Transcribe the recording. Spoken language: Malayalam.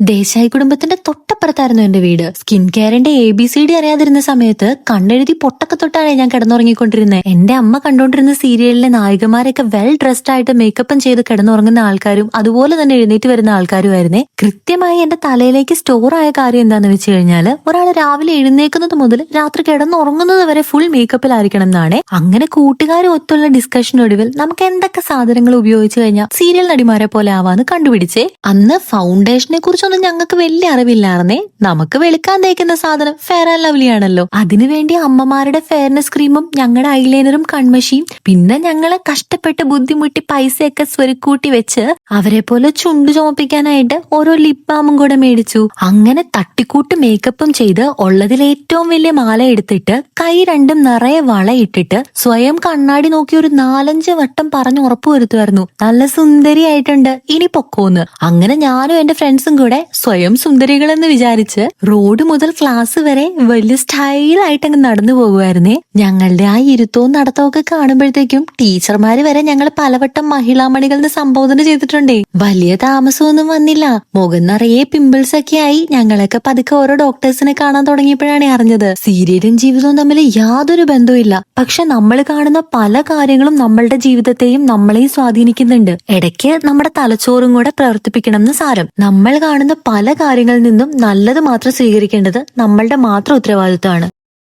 ദേശായി കുടുംബത്തിന്റെ തൊട്ടപ്പുറത്തായിരുന്നു എന്റെ വീട്. സ്കിൻ കെയറിന്റെ ABCD അറിയാതിരുന്ന സമയത്ത് കണ്ണെഴുതി പൊട്ടൊക്കെ തൊട്ടാണ് ഞാൻ കിടന്നുറങ്ങിക്കൊണ്ടിരുന്നത്. എന്റെ അമ്മ കണ്ടോണ്ടിരുന്ന സീരിയലിലെ നായികമാരൊക്കെ വെൽ ഡ്രസ്ഡ് ആയിട്ട് മേക്കപ്പും ചെയ്ത് കിടന്നുറങ്ങുന്ന ആൾക്കാരും അതുപോലെ തന്നെ എഴുന്നേറ്റ് വരുന്ന ആൾക്കാരുമായിരുന്നേ. കൃത്യമായി എന്റെ തലയിലേക്ക് സ്റ്റോർ ആയ കാര്യം എന്താന്ന് വെച്ച് കഴിഞ്ഞാല് ഒരാൾ രാവിലെ എഴുന്നേക്കുന്നത് മുതൽ രാത്രി കിടന്നുറങ്ങുന്നത് വരെ ഫുൾ മേക്കപ്പിലായിരിക്കണം എന്നാണ്. അങ്ങനെ കൂട്ടുകാരും ഒത്തുള്ള ഡിസ്കഷനൊടുവിൽ നമുക്ക് എന്തൊക്കെ സാധനങ്ങൾ ഉപയോഗിച്ച് കഴിഞ്ഞാൽ സീരിയൽ നടിമാരെ പോലെ ആവാന്ന് കണ്ടുപിടിച്ചേ. അന്ന് ഫൗണ്ടേഷനെ കുറിച്ചൊന്നും ഞങ്ങൾക്ക് വലിയ അറിവില്ലായിരുന്നേ. നമുക്ക് വെളുക്കാൻ തേക്കുന്ന സാധനം ഫെയർ ആൻഡ് ലവ്ലി ആണല്ലോ. അതിനുവേണ്ടി അമ്മമാരുടെ ഫെയർനെസ് ക്രീമും ഞങ്ങളുടെ ഐലൈനറും കൺമഷിയും പിന്നെ ഞങ്ങളെ കഷ്ടപ്പെട്ട് ബുദ്ധിമുട്ടി പൈസയൊക്കെ സ്വരുക്കൂട്ടി വെച്ച് അവരെ പോലെ ചുണ്ടു ചുമപ്പിക്കാനായിട്ട് ഓരോ ലിപ് ബാമും കൂടെ മേടിച്ചു. അങ്ങനെ തട്ടിക്കൂട്ട് മേക്കപ്പും ചെയ്ത് ഉള്ളതിൽ ഏറ്റവും വലിയ മാല എടുത്തിട്ട് കൈ രണ്ടും നിറയെ വളയിട്ടിട്ട് സ്വയം കണ്ണാടി നോക്കി ഒരു 4-5 വട്ടം പറഞ്ഞു ഉറപ്പുവരുത്തുമായിരുന്നു, നല്ല സുന്ദരിയായിട്ടുണ്ട്, ഇനി പൊക്കോന്ന്. അങ്ങനെ ഞാനും എന്റെ ഫ്രണ്ട്സും കൂടെ സ്വയം സുന്ദരികളെന്ന് വിചാരിച്ച് റോഡ് മുതൽ ക്ലാസ് വരെ വലിയ സ്റ്റൈലായിട്ട് അങ്ങ് നടന്നു പോകുമായിരുന്നേ. ഞങ്ങളുടെ ആ ഇരുത്തവും നടത്തവും ഒക്കെ കാണുമ്പോഴത്തേക്കും ടീച്ചർമാര് വരെ ഞങ്ങൾ പലവട്ടം മഹിളാമണികൾ സംബോധന ചെയ്തിട്ടുണ്ടേ. വലിയ താമസമൊന്നും വന്നില്ല. മുഖം നിറയെ പിമ്പിൾസ് ഒക്കെ ആയി ഞങ്ങളൊക്കെ പതുക്കെ ഓരോ ഡോക്ടേഴ്സിനെ കാണാൻ തുടങ്ങിയപ്പോഴാണ് അറിഞ്ഞത് സീരിയലും ജീവിതവും തമ്മിൽ യാതൊരു ബന്ധവുമില്ല. പക്ഷെ നമ്മൾ കാണുന്ന പല കാര്യങ്ങളും നമ്മളുടെ ജീവിതത്തെയും നമ്മളെയും സ്വാധീനിക്കുന്നുണ്ട്. ഇടയ്ക്ക് നമ്മുടെ തലച്ചോറും കൂടെ പ്രവർത്തിപ്പിക്കണം എന്ന് സാരം. നമ്മൾ കാണുന്ന പല കാര്യങ്ങളിൽ നിന്നും നല്ലത് മാത്രം സ്വീകരിക്കേണ്ടത് നമ്മളുടെ മാത്രം ഉത്തരവാദിത്തമാണ്.